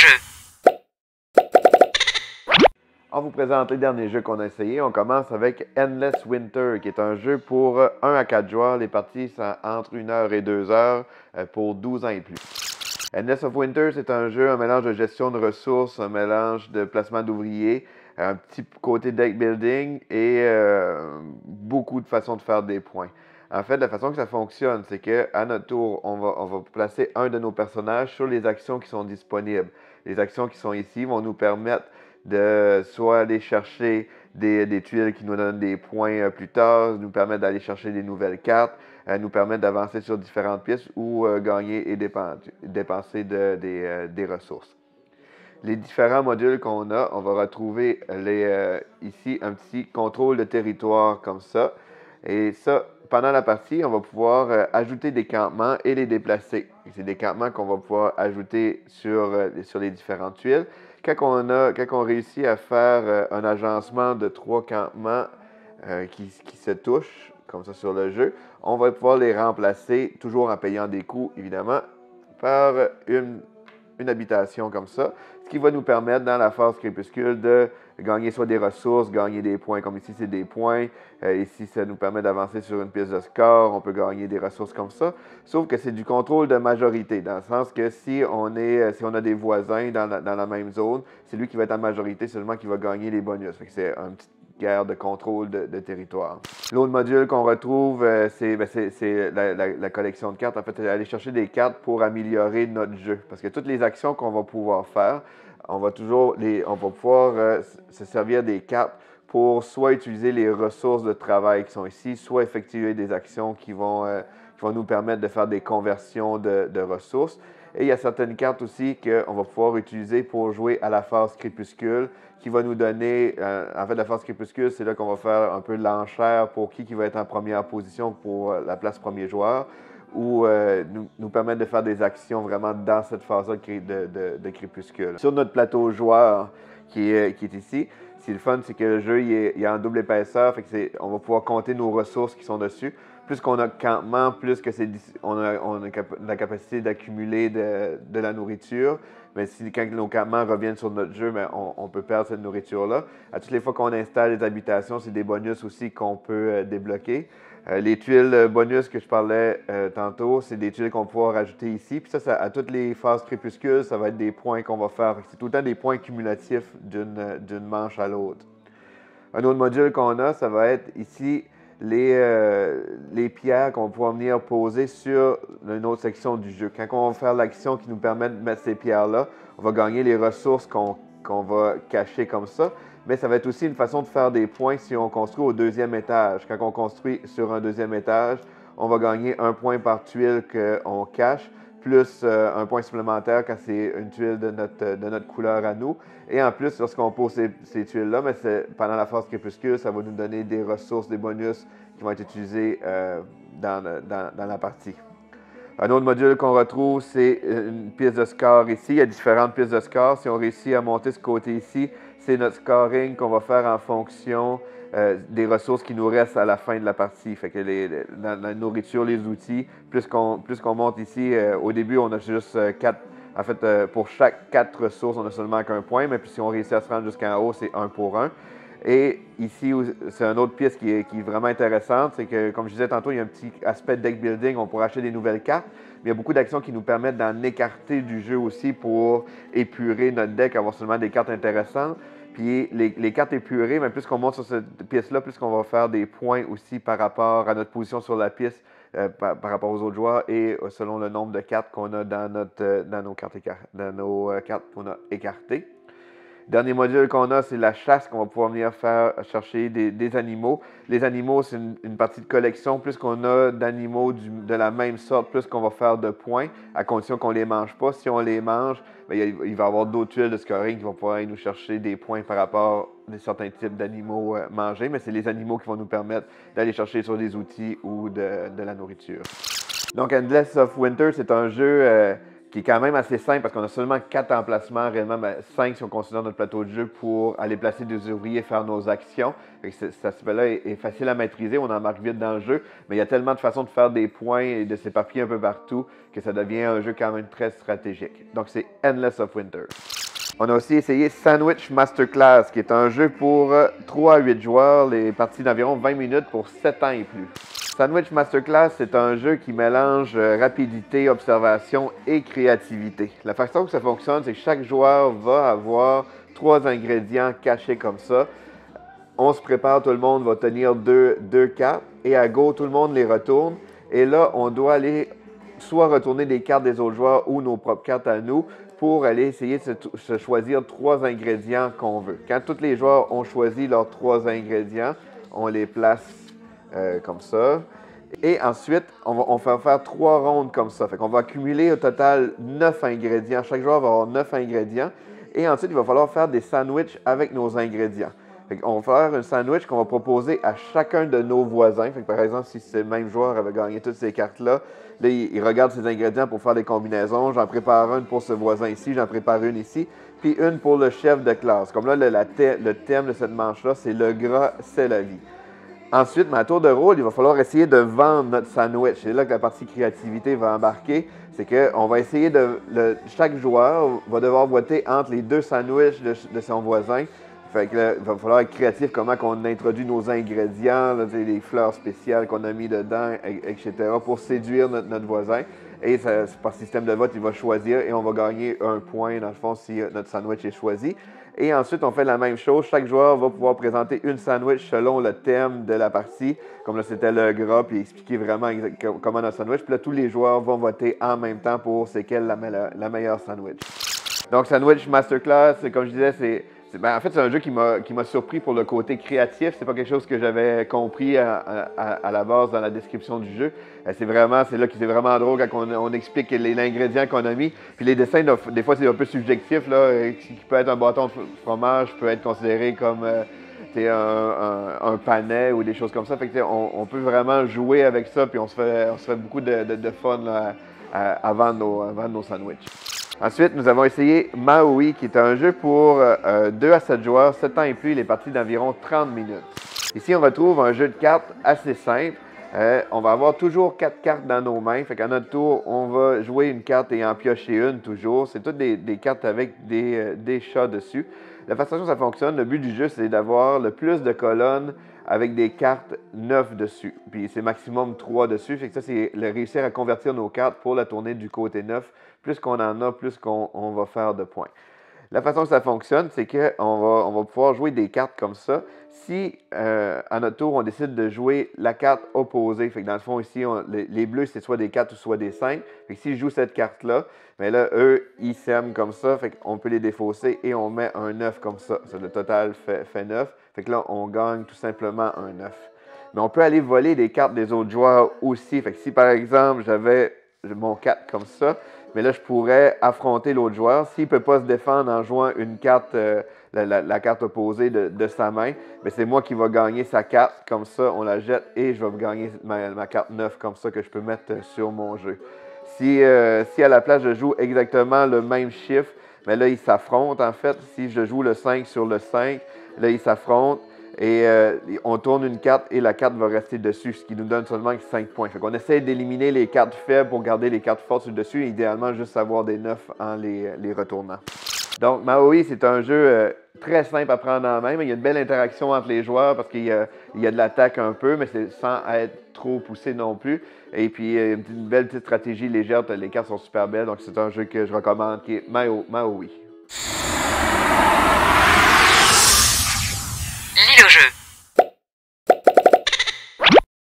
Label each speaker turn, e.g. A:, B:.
A: jeu.
B: On vous présente les derniers jeux qu'on a essayés. On commence avec Endless Winter, qui est un jeu pour 1 à 4 joueurs. Les parties sont entre 1 heure et 2 heures pour 12 ans et plus. Endless of Winter, c'est un jeu, un mélange de gestion de ressources, un mélange de placement d'ouvriers, un petit côté deck building et beaucoup de façons de faire des points. En fait, la façon que ça fonctionne, c'est qu'à notre tour, on va placer un de nos personnages sur les actions qui sont disponibles. Les actions qui sont ici vont nous permettre de soit aller chercher des tuiles qui nous donnent des points plus tard, nous permettre d'aller chercher des nouvelles cartes, nous permettre d'avancer sur différentes pistes ou gagner et dépenser des ressources. Les différents modules qu'on a, on va retrouver ici un petit contrôle de territoire comme ça. Et ça, pendant la partie, on va pouvoir ajouter des campements et les déplacer. C'est des campements qu'on va pouvoir ajouter sur les différentes tuiles. Quand on réussit à faire un agencement de 3 campements qui se touchent, comme ça sur le jeu, on va pouvoir les remplacer, toujours en payant des coûts, évidemment, par une habitation comme ça, ce qui va nous permettre, dans la phase crépuscule, de gagner soit des ressources, gagner des points, comme ici, c'est des points. Ici, ça nous permet d'avancer sur une piste de score, on peut gagner des ressources comme ça. Sauf que c'est du contrôle de majorité, dans le sens que si on a des voisins dans la même zone, c'est lui qui va être en majorité seulement qui va gagner les bonus. Fait que c'est un petit guerre de contrôle de territoire. L'autre module qu'on retrouve, c'est la collection de cartes. En fait, c'est aller chercher des cartes pour améliorer notre jeu. Parce que toutes les actions qu'on va pouvoir faire, on va pouvoir se servir des cartes pour soit utiliser les ressources de travail qui sont ici, soit effectuer des actions qui vont nous permettre de faire des conversions de ressources. Et il y a certaines cartes aussi qu'on va pouvoir utiliser pour jouer à la phase crépuscule, qui va nous donner, en fait, la phase crépuscule, c'est là qu'on va faire un peu de l'enchère pour qui va être en première position pour la place premier joueur, ou nous permettre de faire des actions vraiment dans cette phase-là de crépuscule. Sur notre plateau joueur qui est ici, ce qui est le fun, c'est que le jeu il est en double épaisseur, fait que on va pouvoir compter nos ressources qui sont dessus. Plus qu'on a de campement, plus que on a la capacité d'accumuler de la nourriture. Mais quand nos campements reviennent sur notre jeu, mais on peut perdre cette nourriture-là. À toutes les fois qu'on installe des habitations, c'est des bonus aussi qu'on peut débloquer. Les tuiles bonus que je parlais tantôt, c'est des tuiles qu'on va pouvoir rajouter ici. Puis ça, à toutes les phases crépuscules, ça va être des points qu'on va faire. C'est tout le temps des points cumulatifs d'une manche à l'autre. Un autre module qu'on a, ça va être ici les pierres qu'on va pouvoir venir poser sur une autre section du jeu. Quand on va faire l'action qui nous permet de mettre ces pierres-là, on va gagner les ressources qu'on va cacher comme ça. Mais ça va être aussi une façon de faire des points si on construit au deuxième étage. Quand on construit sur un deuxième étage, on va gagner 1 point par tuile qu'on cache, plus un point supplémentaire quand c'est une tuile de notre couleur à nous. Et en plus, lorsqu'on pose ces tuiles-là, pendant la phase crépuscule, ça va nous donner des ressources, des bonus qui vont être utilisés dans la partie. Un autre module qu'on retrouve, c'est une piste de score ici. Il y a différentes pistes de score. Si on réussit à monter ce côté ici, c'est notre scoring qu'on va faire en fonction des ressources qui nous restent à la fin de la partie. Fait que la nourriture, les outils, plus qu'on monte ici, au début, on a juste 4. En fait, pour chaque 4 ressources, on n'a seulement qu'un point, mais puis si on réussit à se rendre jusqu'en haut, c'est 1 pour 1. Et ici, c'est une autre pièce qui est vraiment intéressante, c'est que, comme je disais tantôt, il y a un petit aspect de deck building, on pourra acheter des nouvelles cartes, mais il y a beaucoup d'actions qui nous permettent d'en écarter du jeu aussi pour épurer notre deck, avoir seulement des cartes intéressantes. Puis les cartes épurées, mais plus qu'on monte sur cette pièce-là, plus qu'on va faire des points aussi par rapport à notre position sur la piste, par rapport aux autres joueurs et selon le nombre de cartes qu'on a dans nos cartes qu'on a écartées. Dernier module qu'on a, c'est la chasse qu'on va pouvoir venir faire chercher des animaux. Les animaux, c'est une partie de collection. Plus qu'on a d'animaux de la même sorte, plus qu'on va faire de points, à condition qu'on ne les mange pas. Si on les mange, bien, il va y avoir d'autres tuiles de scoring qui vont pouvoir aller nous chercher des points par rapport à certains types d'animaux mangés. Mais c'est les animaux qui vont nous permettre d'aller chercher sur des outils ou de la nourriture. Donc, Endless of Winter, c'est un jeu qui est quand même assez simple parce qu'on a seulement 4 emplacements, réellement 5 si on considère notre plateau de jeu pour aller placer des ouvriers, faire nos actions. Cet aspect-là est facile à maîtriser, on embarque vite dans le jeu, mais il y a tellement de façons de faire des points et de s'éparpiller un peu partout que ça devient un jeu quand même très stratégique. Donc c'est Endless of Winter. On a aussi essayé Sandwich Masterclass, qui est un jeu pour 3 à 8 joueurs, les parties d'environ 20 minutes pour 7 ans et plus. Sandwich Masterclass, c'est un jeu qui mélange rapidité, observation et créativité. La façon que ça fonctionne, c'est que chaque joueur va avoir 3 ingrédients cachés comme ça. On se prépare, tout le monde va tenir deux cartes et à go, tout le monde les retourne. Et là, on doit aller soit retourner des cartes des autres joueurs ou nos propres cartes à nous pour aller essayer de se choisir 3 ingrédients qu'on veut. Quand tous les joueurs ont choisi leurs 3 ingrédients, on les place comme ça. Et ensuite, on va faire 3 rondes comme ça. Fait qu'on va accumuler au total 9 ingrédients. Chaque joueur va avoir 9 ingrédients. Et ensuite, il va falloir faire des sandwichs avec nos ingrédients. Fait qu'on va faire un sandwich qu'on va proposer à chacun de nos voisins. Fait que par exemple, si ce même joueur avait gagné toutes ces cartes-là, là, il regarde ses ingrédients pour faire des combinaisons. J'en prépare une pour ce voisin ici, j'en prépare une ici, puis une pour le chef de classe. Comme là, le thème de cette manche-là, c'est le gras, c'est la vie. Ensuite, à tour de rôle, il va falloir essayer de vendre notre sandwich. C'est là que la partie créativité va embarquer. C'est qu'on va essayer chaque joueur va devoir voter entre les 2 sandwichs de son voisin. Fait que là, il va falloir être créatif, comment on introduit nos ingrédients, là, les fleurs spéciales qu'on a mis dedans, etc., pour séduire notre voisin. Et ça, par système de vote, il va choisir et on va gagner un point, dans le fond, si notre sandwich est choisi. Et ensuite, on fait la même chose. Chaque joueur va pouvoir présenter une sandwich selon le thème de la partie. Comme là, c'était le gras, puis expliquer vraiment comment notre sandwich. Puis là, tous les joueurs vont voter en même temps pour c'est quelle la meilleure sandwich. Donc, Sandwich Masterclass, comme je disais, en fait, c'est un jeu qui m'a surpris pour le côté créatif. C'est pas quelque chose que j'avais compris à la base dans la description du jeu. C'est là que c'est vraiment drôle quand on explique l'ingrédient qu'on a mis. Puis les dessins, des fois, c'est un peu subjectif. Là, qui peut être un bâton de fromage, peut être considéré comme un panais ou des choses comme ça. Fait que, on peut vraiment jouer avec ça, puis on se fait beaucoup de fun là, avant nos sandwichs. Ensuite, nous avons essayé Maui, qui est un jeu pour 2 à 7 joueurs, 7 ans et plus, il est parti d'environ 30 minutes. Ici, on retrouve un jeu de cartes assez simple. On va avoir toujours 4 cartes dans nos mains. Fait qu'à notre tour, on va jouer une carte et en piocher une toujours. C'est toutes des cartes avec des chats dessus. La façon dont ça fonctionne, le but du jeu, c'est d'avoir le plus de colonnes avec des cartes 9 dessus. Puis c'est maximum 3 dessus. Fait que ça, c'est réussir à convertir nos cartes pour la tourner du côté 9. Plus qu'on en a, plus qu'on va faire de points. La façon que ça fonctionne, c'est qu'on va pouvoir jouer des cartes comme ça. Si, à notre tour, on décide de jouer la carte opposée, fait que dans le fond, ici, les bleus, c'est soit des 4 ou soit des 5. Fait que si je joue cette carte-là, mais là, eux, ils sèment comme ça, fait qu'on peut les défausser et on met un 9 comme ça. Le total fait 9. Fait que là, on gagne tout simplement un 9. Mais on peut aller voler des cartes des autres joueurs aussi. Fait que si, par exemple, j'avais mon 4 comme ça, mais là, je pourrais affronter l'autre joueur. S'il ne peut pas se défendre en jouant une carte, la carte opposée de sa main, mais c'est moi qui va gagner sa carte. Comme ça, on la jette et je vais gagner ma carte 9 comme ça que je peux mettre sur mon jeu. Si à la place, je joue exactement le même chiffre, mais là, ils s'affrontent en fait. Si je joue le 5 sur le 5, là, ils s'affrontent. Et on tourne une carte et la carte va rester dessus, ce qui nous donne seulement 5 points. Fait qu'on essaie d'éliminer les cartes faibles pour garder les cartes fortes sur le dessus et idéalement juste avoir des 9 en les retournant. Donc Maui, c'est un jeu très simple à prendre en main, mais il y a une belle interaction entre les joueurs parce qu'il y a de l'attaque un peu, mais c'est sans être trop poussé non plus. Et puis une belle petite stratégie légère, les cartes sont super belles, donc c'est un jeu que je recommande qui est Maui.
A: Lis le jeu.